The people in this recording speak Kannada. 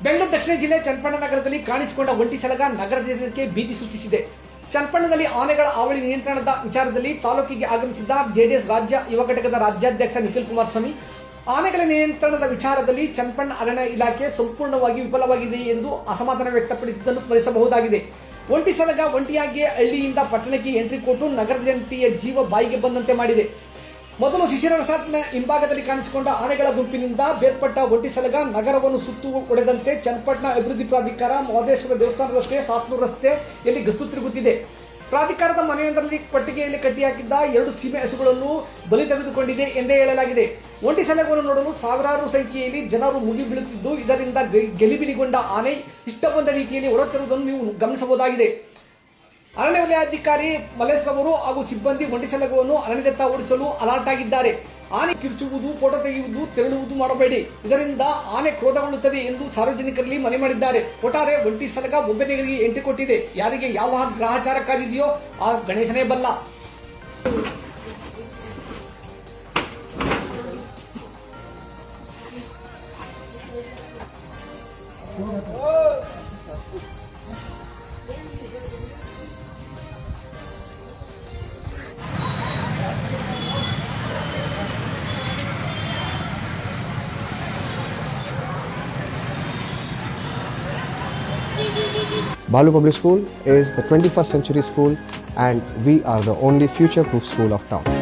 ಬೆಂಗಳೂರು ದಕ್ಷಿಣ ಜಿಲ್ಲೆ ಚನ್ನಪಣ್ಣ ನಗರದಲ್ಲಿ ಕಾಣಿಸಿಕೊಂಡ ಒಂಟಿ ಸಲಗ ನಗರದ ಜನರಿಗೆ ಭೀತಿ ಸೃಷ್ಟಿಸಿದೆ. ಚನ್ನಪಣ್ಣದಲ್ಲಿ ಆನೆಗಳ ಹಾವಳಿ ನಿಯಂತ್ರಣದ ವಿಚಾರದಲ್ಲಿ ತಾಲೂಕಿಗೆ ಆಗಮಿಸಿದ್ದ ಜೆಡಿಎಸ್ ರಾಜ್ಯ ಯುವ ಘಟಕದ ರಾಜ್ಯಾಧ್ಯಕ್ಷ ನಿಖಿಲ್ ಕುಮಾರಸ್ವಾಮಿ, ಆನೆಗಳ ನಿಯಂತ್ರಣದ ವಿಚಾರದಲ್ಲಿ ಚನ್ನಪಣ್ಣ ಅರಣ್ಯ ಇಲಾಖೆ ಸಂಪೂರ್ಣವಾಗಿ ವಿಫಲವಾಗಿದೆ ಎಂದು ಅಸಮಾಧಾನ ವ್ಯಕ್ತಪಡಿಸಿದ್ದನ್ನು ಸ್ಮರಿಸಬಹುದಾಗಿದೆ. ಒಂಟಿ ಸಲಗ ಒಂಟಿಯಾಗಿ ಹಳ್ಳಿಯಿಂದ ಪಟ್ಟಣಕ್ಕೆ ಎಂಟ್ರಿ ಕೊಟ್ಟು ನಗರದ ಜನತೆಯ ಜೀವ ಬಾಯಿಗೆ ಬಂದಂತೆ ಮಾಡಿದೆ. ಮೊದಲು ಶಿಶಿರ ರೆಸಾರ್ಟ್ನ ಹಿಂಭಾಗದಲ್ಲಿ ಕಾಣಿಸಿಕೊಂಡ ಆನೆಗಳ ಗುಂಪಿನಿಂದ ಬೇರ್ಪಟ್ಟ ಒಂಟಿ ಸಲಗ ನಗರವನ್ನು ಸುತ್ತು ಹೊಡೆದಂತೆ ಚನ್ನಪಟ್ಟಣ ಅಭಿವೃದ್ಧಿ ಪ್ರಾಧಿಕಾರ, ಮಹದೇಶ್ವರ ದೇವಸ್ಥಾನ ರಸ್ತೆ, ಸಾತ್ನೂರು ರಸ್ತೆಯಲ್ಲಿ ಗಸ್ತು ತಿರುಗುತ್ತಿದೆ. ಪ್ರಾಧಿಕಾರದ ಮನೆಯೊಂದರಲ್ಲಿ ಕೊಟ್ಟಿಗೆಯಲ್ಲಿ ಕಟ್ಟಿಹಾಕಿದ್ದ 2 ಸೀಮೆ ಹಸುಗಳನ್ನು ಬಲಿ ತೆಗೆದುಕೊಂಡಿದೆ ಎಂದೇ ಹೇಳಲಾಗಿದೆ. ಒಂಟಿ ಸಲಗವನ್ನು ನೋಡಲು ಸಾವಿರಾರು ಸಂಖ್ಯೆಯಲ್ಲಿ ಜನರು ಮುಗಿ ಬೀಳುತ್ತಿದ್ದು, ಇದರಿಂದ ಗೆಲಿಬಿಲಿಗೊಂಡ ಆನೆ ಇಷ್ಟ ಬಂದ ರೀತಿಯಲ್ಲಿ ಓಡುತ್ತಿರುವುದನ್ನು ನೀವು ಗಮನಿಸಬಹುದಾಗಿದೆ. ಅರಣ್ಯ ವಲಯಾಧಿಕಾರಿ ಮಲ್ಲೇಶ್ ಅವರು ಹಾಗೂ ಸಿಬ್ಬಂದಿ ಒಂಟಿ ಸಲಗವನ್ನು ಅರಣ್ಯದತ್ತ ಓಡಿಸಲು ಅಲರ್ಟ್ ಆಗಿದ್ದಾರೆ. ಆನೆ ಕಿರುಚುವುದು, ಫೋಟೋ ತೆಗೆಯುವುದು, ತೆರಳುವುದು ಮಾಡಬೇಡಿ, ಇದರಿಂದ ಆನೆ ಕ್ರೋಧಗೊಳ್ಳುತ್ತದೆ ಎಂದು ಸಾರ್ವಜನಿಕರಲ್ಲಿ ಮನವಿ ಮಾಡಿದ್ದಾರೆ. ಒಟ್ಟಾರೆ ಒಂಟಿ ಸಲಗ ಒಬ್ಬನಿಗೆ ಎಂಟ್ರಿ ಕೊಟ್ಟಿದೆ. ಯಾರಿಗೆ ಯಾವ ಗ್ರಹಚಾರ ಕಾದಿದೆಯೋ ಆ ಗಣೇಶನೇ ಬಲ್ಲ. Balu Public School is the 21st century school, and we are the only future-proof school of town.